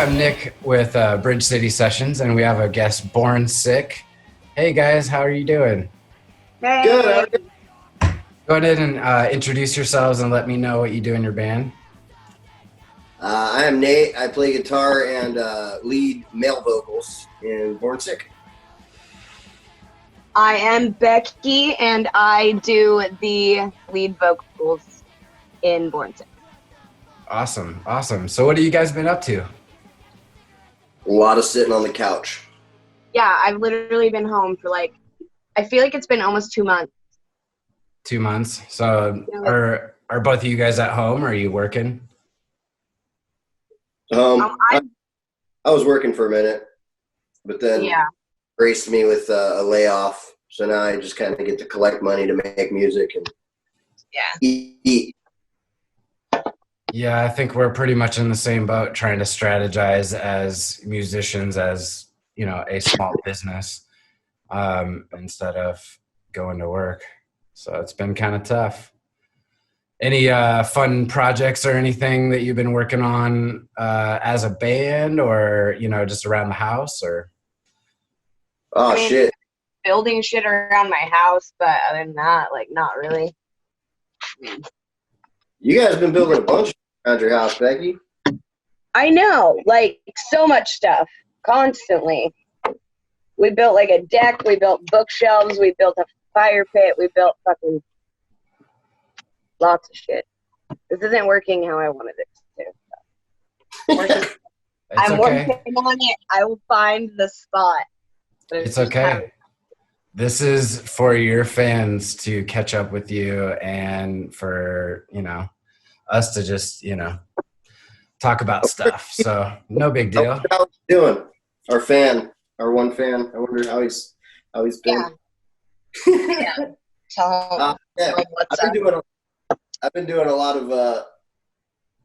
I'm Nick with Bridge City Sessions, and we have a guest, Born Sick. Hey guys, how are you doing? Hey. Good. Go ahead and introduce yourselves and let me know what you do in your band. I am Nate. I play guitar and lead male vocals in Born Sick. I am Becky, and I do the lead vocals in Born Sick. Awesome. So what have you guys been up to? A lot of sitting on the couch. Yeah, I've literally been home for I feel like it's been almost 2 months. 2 months. So Yeah. are both of you guys at home, or are you working? I was working for a minute, but then graced me with a layoff. So now I just kind of get to collect money to make music and eat. Yeah, I think we're pretty much in the same boat, trying to strategize as musicians, as a small business, instead of going to work. So it's been kind of tough. Any fun projects or anything that you've been working on as a band, or just around the house? Or Shit! Building shit around my house, but other than that, not really. You guys have been building a bunch around your house, Becky. I know, so much stuff, constantly. We built a deck, we built bookshelves, we built a fire pit, we built fucking lots of shit. This isn't working how I wanted it to. I'm working on it. I will find the spot. It's okay. This is for your fans to catch up with you, and for us to just talk about stuff. So no big deal. How's he doing? Our one fan. I wonder how he's been. Yeah. I've been doing a lot of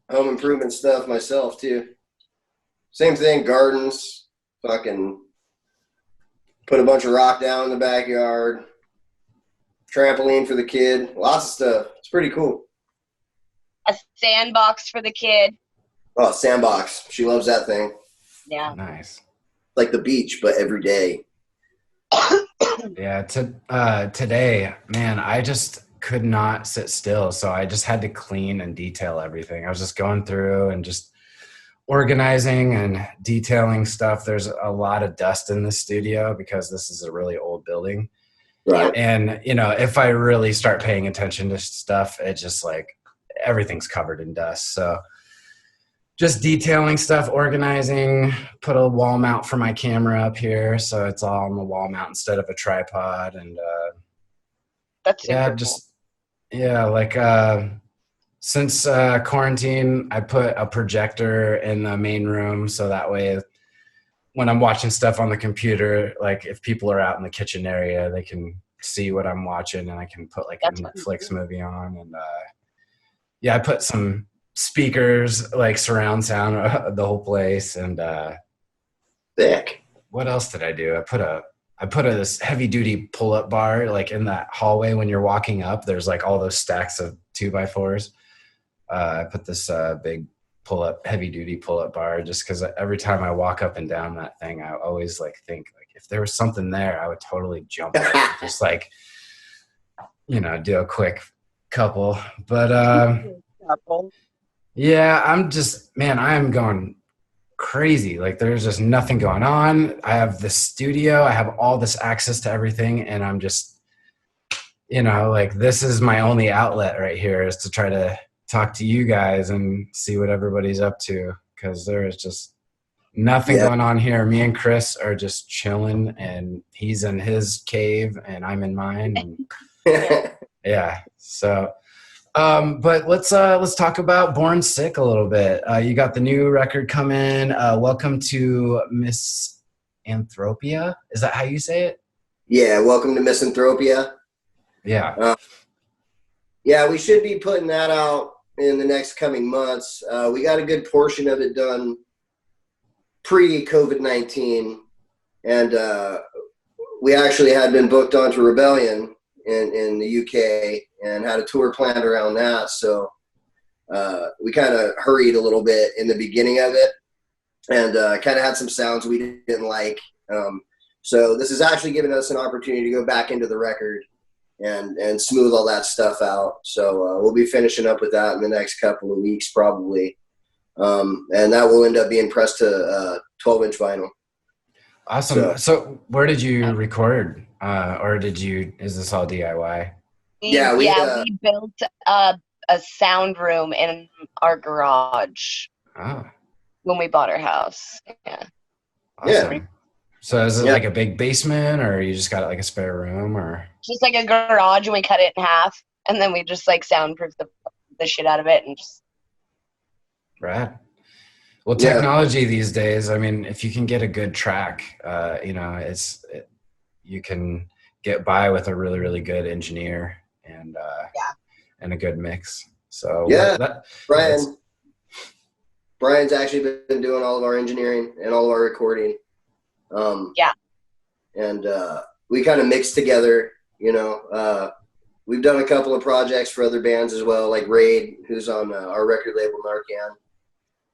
home improvement stuff myself too. Same thing, gardens, fucking put a bunch of rock down in the backyard, trampoline for the kid, lots of stuff. It's pretty cool. A sandbox for the kid. Oh, sandbox. She loves that thing. Yeah. Nice. Like the beach, but every day. Yeah, today, man, I just could not sit still. So I just had to clean and detail everything. I was just going through and just organizing and detailing stuff. There's a lot of dust in the studio because this is a really old building. Right. And, if I really start paying attention to stuff, it's just everything's covered in dust. So just detailing stuff, organizing, put a wall mount for my camera up here, so it's all on the wall mount instead of a tripod. And that's super cool. Since quarantine, I put a projector in the main room, so that way when I'm watching stuff on the computer, if people are out in the kitchen area, they can see what I'm watching, and I can put a Netflix movie on. And I put some speakers, surround sound the whole place. And thick. What else did I do? I put this heavy duty pull up bar in that hallway. When you're walking up, there's all those stacks of 2x4s. I put this big heavy duty pull up bar, just because every time I walk up and down that thing, I always think if there was something there, I would totally jump it. Just do a quick couple. But yeah, I am going crazy. There's just nothing going on. I have the studio, I have all this access to everything, and I'm just this is my only outlet right here, is to try to talk to you guys and see what everybody's up to, because there is just nothing going on here. Me and Chris are just chilling, and he's in his cave and I'm in mine. And yeah, so but let's talk about Born Sick a little bit. You got the new record coming. Welcome to Misanthropia. Is that how you say it? Yeah, welcome to Misanthropia. Yeah. We should be putting that out in the next coming months. We got a good portion of it done pre-COVID-19, and we actually had been booked onto Rebellion in the UK and had a tour planned around that. So we kind of hurried a little bit in the beginning of it. and kind of had some sounds we didn't like. So this is actually giving us an opportunity to go back into the record and smooth all that stuff out. So we'll be finishing up with that in the next couple of weeks probably. And that will end up being pressed to 12-inch vinyl. Awesome. So where did you record? Or is this all DIY? We built a sound room in our garage when we bought our house. Yeah. Awesome. Yeah. So is it like a big basement, or you just got like a spare room, or just like a garage, and we cut it in half, and then we just like soundproof the shit out of it, and just right. Well, technology these days, I mean, if you can get a good track, you know, you can get by with a really, really good engineer and a good mix. So Brian's actually been doing all of our engineering and all of our recording. And we kind of mix together, you know. We've done a couple of projects for other bands as well, like Raid, who's on our record label Narcan.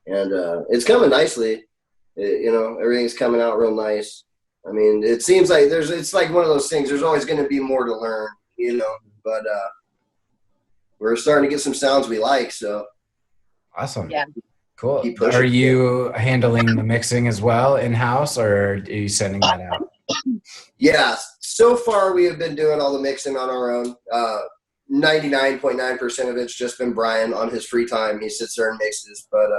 And it's coming nicely. You know, everything's coming out real nice. I mean, it seems like it's like one of those things. There's always going to be more to learn, you know, but we're starting to get some sounds we like. So awesome. Yeah. Cool. Are you handling the mixing as well in-house, or are you sending that out? Yeah. So far, we have been doing all the mixing on our own. 99.9% of it's just been Brian on his free time. He sits there and mixes. But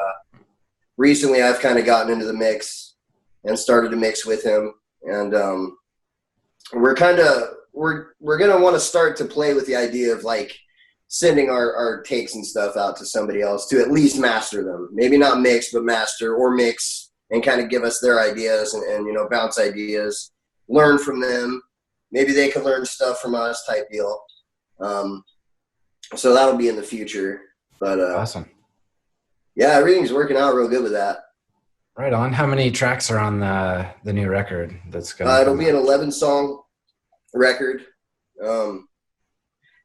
recently, I've kind of gotten into the mix and started to mix with him. And we're going to want to start to play with the idea of like sending our takes and stuff out to somebody else to at least master them. Maybe not mix, but master, or mix and kind of give us their ideas and you know, bounce ideas, learn from them. Maybe they could learn stuff from us type deal. So that'll be in the future. But awesome. Yeah, everything's working out real good with that. Right on. How many tracks are on the new record that's going? It'll be an 11-song record.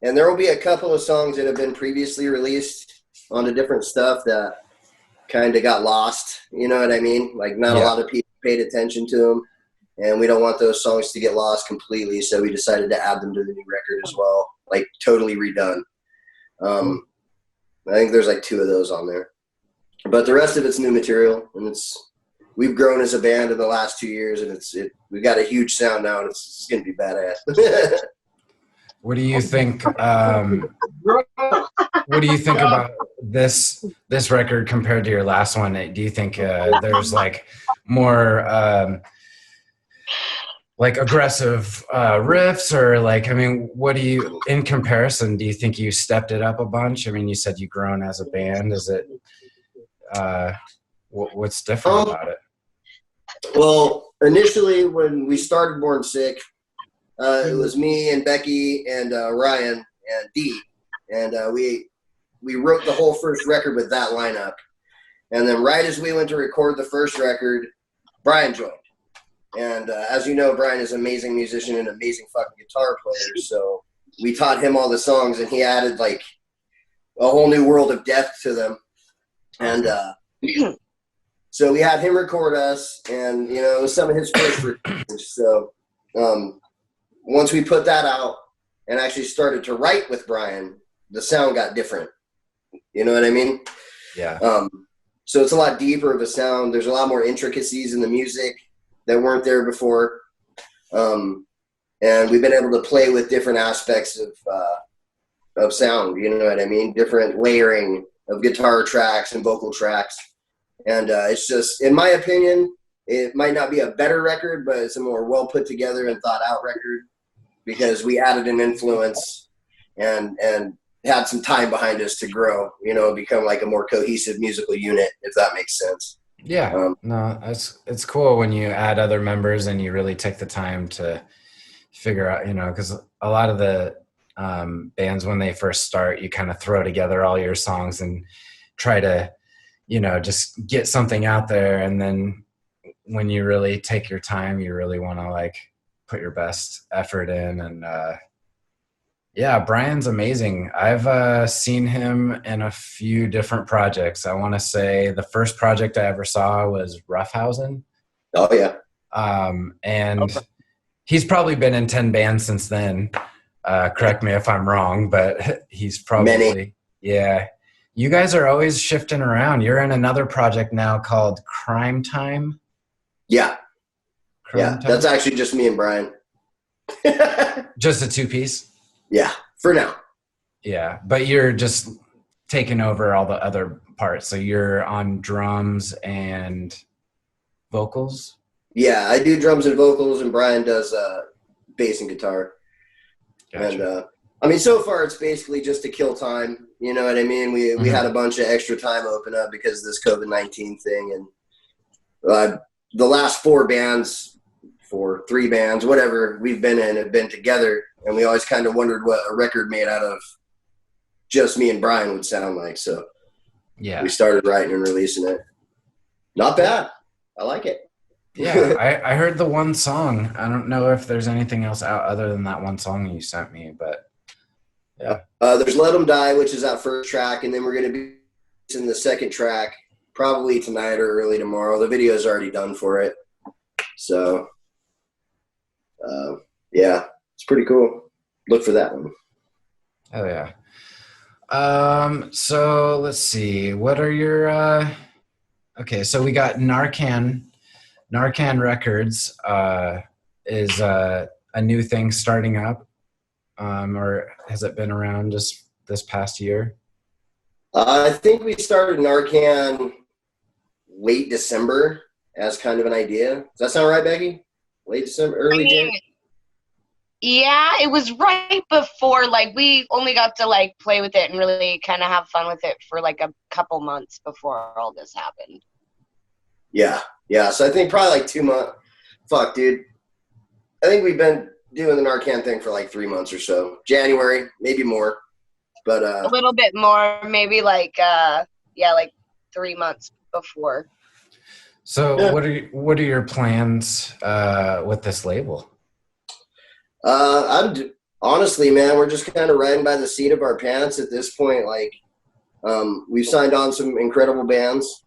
And there will be a couple of songs that have been previously released onto different stuff that kind of got lost. You know what I mean? Like not a lot of people paid attention to them, and we don't want those songs to get lost completely. So we decided to add them to the new record as well, like totally redone. I think there's like 2 of those on there, but the rest of it's new material, and we've grown as a band in the last 2 years, and we've got a huge sound now, and it's going to be badass. What do you think? What do you think about this record compared to your last one? Do you think there's like more like aggressive riffs, or like, I mean, in comparison, do you think you stepped it up a bunch? I mean, you said you've grown as a band. Is it what's different about it? Well, initially when we started Born Sick, it was me and Becky and Ryan and Dee, and we wrote the whole first record with that lineup. And then right as we went to record the first record, Brian joined. And as you know, Brian is an amazing musician and amazing fucking guitar player. So we taught him all the songs, and he added like a whole new world of depth to them. And so we had him record us, and you know, it was some of his first records. So once we put that out and actually started to write with Brian, the sound got different. You know what I mean? Yeah. So it's a lot deeper of a sound. There's a lot more intricacies in the music that weren't there before. And we've been able to play with different aspects of sound, you know what I mean? Different layering of guitar tracks and vocal tracks. And it's just, in my opinion, it might not be a better record, but it's a more well put together and thought out record because we added an influence and had some time behind us to grow, you know, become like a more cohesive musical unit, if that makes sense. Yeah, no, it's cool when you add other members and you really take the time to figure out, you know, because a lot of the bands, when they first start, you kind of throw together all your songs and try to, you know, just get something out there. And then when you really take your time, you really want to like put your best effort in and Yeah, Brian's amazing. I've seen him in a few different projects. I want to say the first project I ever saw was Roughhausen. Oh yeah. And he's probably been in 10 bands since then. Correct me if I'm wrong, but he's Many. probably, yeah. You guys are always shifting around. You're in another project now called Crime Time. Yeah. Crime Yeah. Time? That's actually just me and Brian. Just a two-piece? Yeah. For now. Yeah. But you're just taking over all the other parts. So you're on drums and vocals? Yeah. I do drums and vocals, and Brian does bass and guitar. Gotcha. And I mean, so far it's basically just to kill time. You know what I mean? We had a bunch of extra time open up because of this COVID-19 thing, and the last three bands, whatever we've been in, have been together, and we always kind of wondered what a record made out of just me and Brian would sound like. So yeah, we started writing and releasing it. Not bad. I like it. Yeah, I heard the one song. I don't know if there's anything else out other than that one song you sent me, but yeah. There's Let 'Em Die, which is that first track, and then we're going to be in the second track probably tonight or early tomorrow. The video is already done for it. So, yeah, it's pretty cool. Look for that one. Oh, yeah. So let's see. What are your, okay, so we got Narcan Records is a new thing starting up, or has it been around just this past year? I think we started Narcan late December as kind of an idea. Does that sound right, Becky? Late December, early January? Yeah, it was right before, like, we only got to, like, play with it and really kind of have fun with it for, like, a couple months before all this happened. Yeah. So I think probably like 2 months. Fuck, dude. I think we've been doing the Narcan thing for like 3 months or so. January, maybe more. But a little bit more, maybe like like 3 months before. So yeah. What are your plans with this label? Honestly, man, we're just kind of riding by the seat of our pants at this point. Like, we've signed on some incredible bands.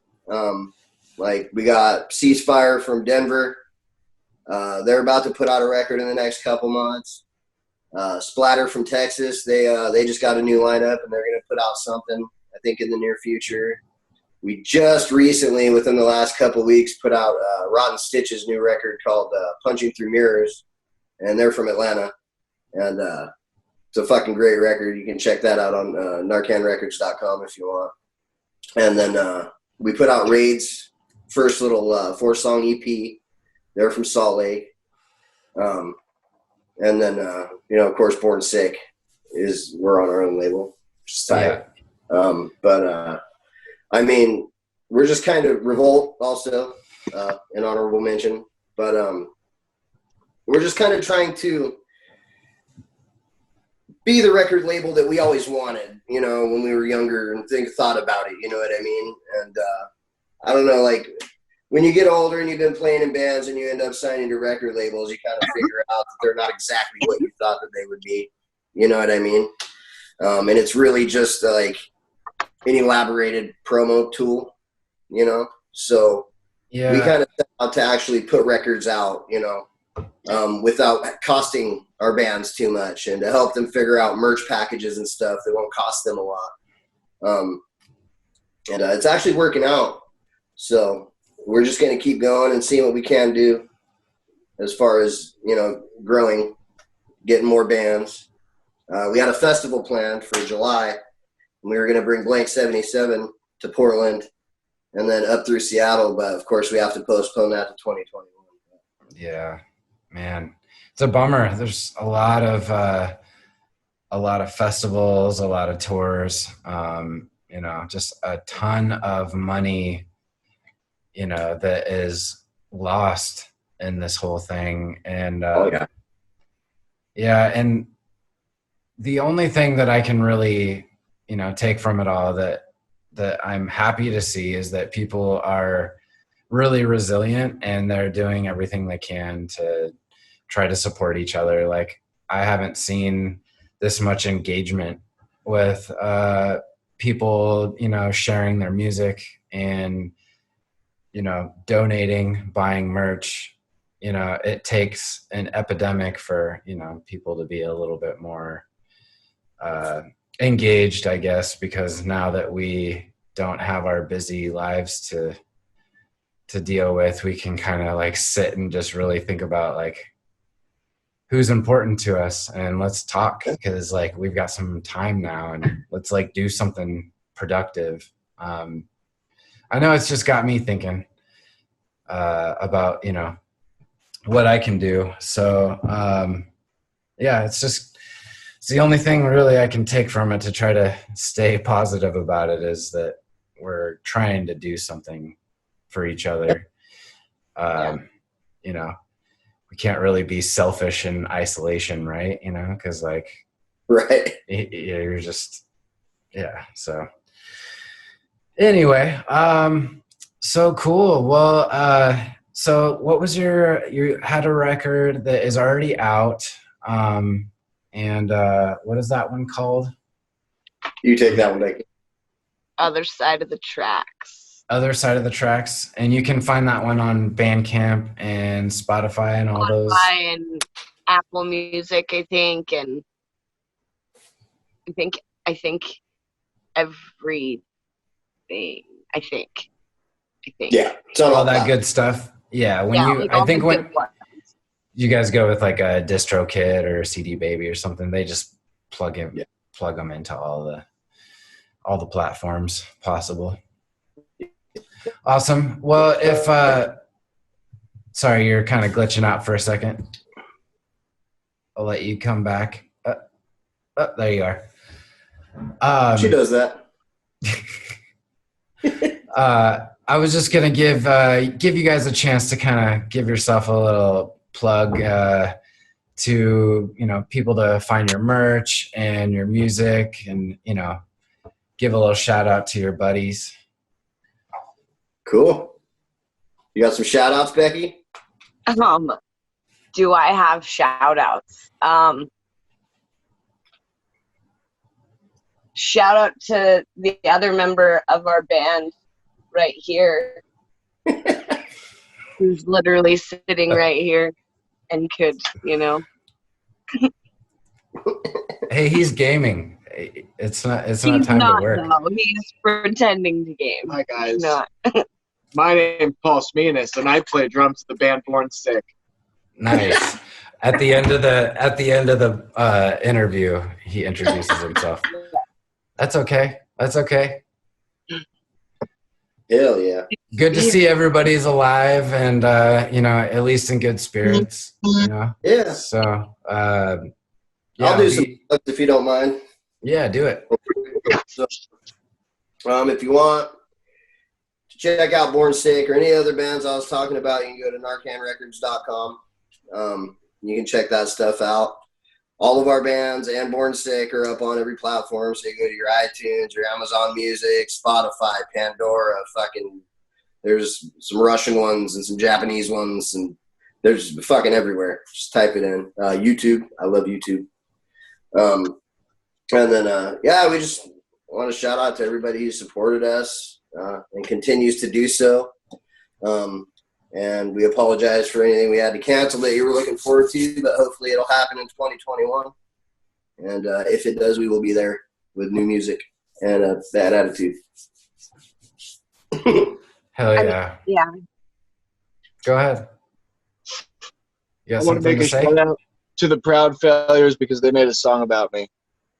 Like, we got Ceasefire from Denver. They're about to put out a record in the next couple months. Splatter from Texas. They just got a new lineup, and they're going to put out something, I think, in the near future. We just recently, within the last couple of weeks, put out Rotten Stitch's new record called Punching Through Mirrors, and they're from Atlanta. And it's a fucking great record. You can check that out on narcanrecords.com if you want. And then we put out Raid's first little 4-song EP. They're from Salt Lake. And then, of course, Born Sick we're on our own label, which is tight. Yeah. I mean, we're just kind of Revolt also, an honorable mention. But we're just kind of trying to be the record label that we always wanted, when we were younger and thought about it, you know what I mean? And I don't know, like, when you get older and you've been playing in bands and you end up signing to record labels, you kind of figure out that they're not exactly what you thought that they would be, you know what I mean? And it's really just like an elaborated promo tool, So yeah. We kind of set out to actually put records out, without costing our bands too much, and to help them figure out merch packages and stuff that won't cost them a lot. And it's actually working out. So we're just going to keep going and see what we can do as far as, growing, getting more bands. We had a festival planned for July, and we were going to bring Blank 77 to Portland and then up through Seattle. But of course we have to postpone that to 2021. Yeah, man, it's a bummer. There's a lot of festivals, a lot of tours, just a ton of money, that is lost in this whole thing. And and the only thing that I can really, take from it all that I'm happy to see is that people are really resilient and they're doing everything they can to try to support each other. Like, I haven't seen this much engagement with people, sharing their music and, donating, buying merch. It takes an epidemic for, people to be a little bit more engaged, I guess, because now that we don't have our busy lives to deal with, we can kind of like sit and just really think about like who's important to us, and let's talk, because like we've got some time now and let's like do something productive. I know it's just got me thinking about, what I can do. So yeah, it's the only thing really I can take from it to try to stay positive about it, is that we're trying to do something for each other. We can't really be selfish in isolation, right? Because like, right. You're just, yeah. So anyway, so cool. Well, so what was you had a record that is already out. And what is that one called? You take that one, Becky. Other Side of the Tracks. Other Side of the Tracks. And you can find that one on Bandcamp and Spotify and all those. Spotify and Apple Music, I think, and I think everything. I think. Yeah, it's on all that good stuff. Yeah, I think when you guys go with like a DistroKid or a CD Baby or something, they just plug them into all the platforms possible. Awesome. Well, if sorry, you're kind of glitching out for a second. I'll let you come back. There you are. She does that. I was just gonna give you guys a chance to kind of give yourself a little plug to people to find your merch and your music, and give a little shout out to your buddies. Cool. You got some shout outs, Becky? Do I have shout outs? Shout out to the other member of our band right here, who's literally sitting right here and could, Hey, he's gaming. It's not time to work. No, he's pretending to game. Hi guys. He's not. My name's Paul Sminis, and I play drums in the band Born Sick. Nice. At the end of the interview, he introduces himself. That's okay. Hell yeah. Good to see everybody's alive and at least in good spirits. Yeah. So I'll do some plugs if you don't mind. Yeah, do it. So, if you want to check out Born Sick or any other bands I was talking about, you can go to narcanrecords.com. You can check that stuff out. All of our bands and Born Sick are up on every platform. So you go to your iTunes, your Amazon Music, Spotify, Pandora, there's some Russian ones and some Japanese ones, and there's fucking everywhere. Just type it in. YouTube. I love YouTube. And then, we just want to shout out to everybody who supported us and continues to do so. And we apologize for anything we had to cancel that you were looking forward to, but hopefully it'll happen in 2021. And if it does, we will be there with new music and that attitude. Hell yeah. Yeah. Go ahead. You got I want to something make to a say? shout out to the Proud Failures because they made a song about me.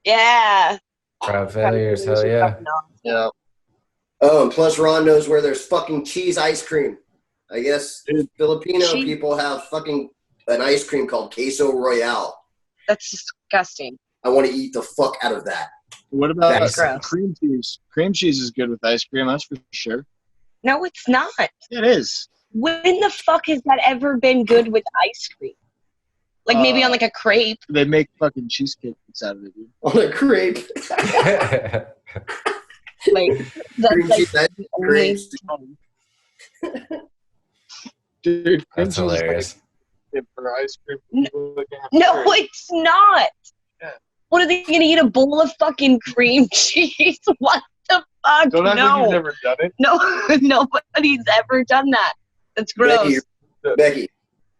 Yeah. Proud Failures. Hell yeah. Yeah. Oh, and plus Ron knows where there's fucking cheese ice cream. I guess Filipino people have fucking an ice cream called Queso Royale. That's disgusting. I want to eat the fuck out of that. What about That's gross. cream cheese? Cream cheese is good with ice cream, that's for sure. No, it's not. It is. When the fuck has that ever been good with ice cream? Like maybe on like a crepe. They make fucking cheesecakes out of it, dude. On a crepe. Like that's Cream like cheese ice the cream. only Dude, cream That's cheese is hilarious. like for ice cream. No, it's not. Yeah. What are they gonna eat? A bowl of fucking cream cheese? What the fuck? Don't act like you've never done it. No, nobody's ever done that. That's gross. Becky,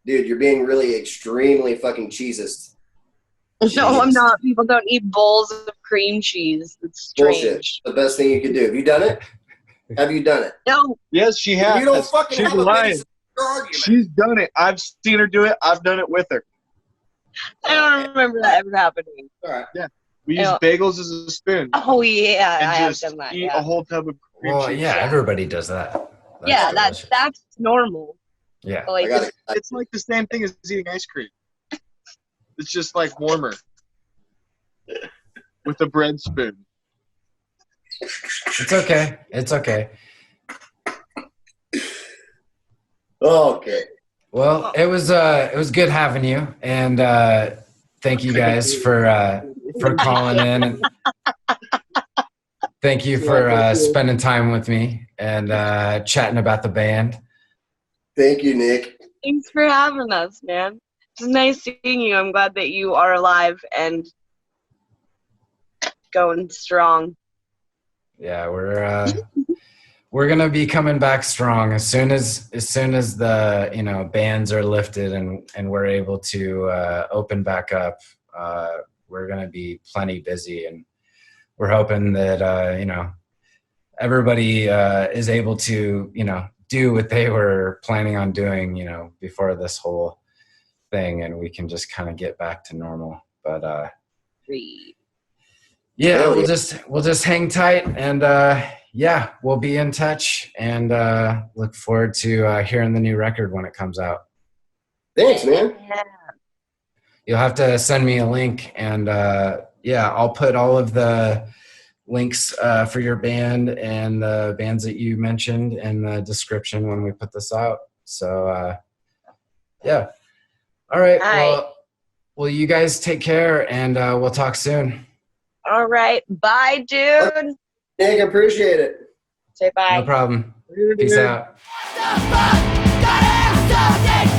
dude, you're being really extremely fucking cheesist. No, I'm not. People don't eat bowls of cream cheese. It's strange. Bullshit. The best thing you could do. Have you done it? Have you done it? No. Yes, she has. You don't fucking She's have lying. a argument. She's done it. I've seen her do it. I've done it with her. I don't remember that ever happening. All right. Yeah. We use bagels as a spoon. Oh, yeah. And I have just done that. eat Yeah, a whole tub of cream cheese. Yeah, everybody does that. that's normal. Yeah. But, like, It's like the same thing as eating ice cream. It's just like warmer. With a bread spoon. It's okay. It's okay. Okay. Well, it was good having you, and thank you guys for calling in, and thank you for spending time with me and chatting about the band. Thank you, Nick. Thanks for having us, man. It's nice seeing you. I'm glad that you are alive and going strong. Yeah, we're gonna be coming back strong as soon as the bans are lifted and we're able to open back up. We're gonna be plenty busy, and we're hoping that everybody is able to do what they were planning on doing before this whole thing, and we can just kind of get back to normal. But yeah, we'll just hang tight, and we'll be in touch, and look forward to hearing the new record when it comes out. Thanks, man. Yeah. You'll have to send me a link, and I'll put all of the links for your band and the bands that you mentioned in the description when we put this out. So yeah. All right. Well, you guys take care, and we'll talk soon. All right. Bye, dude. Nick, appreciate it. Say bye. No problem. Peace out. What the fuck? Gotta have something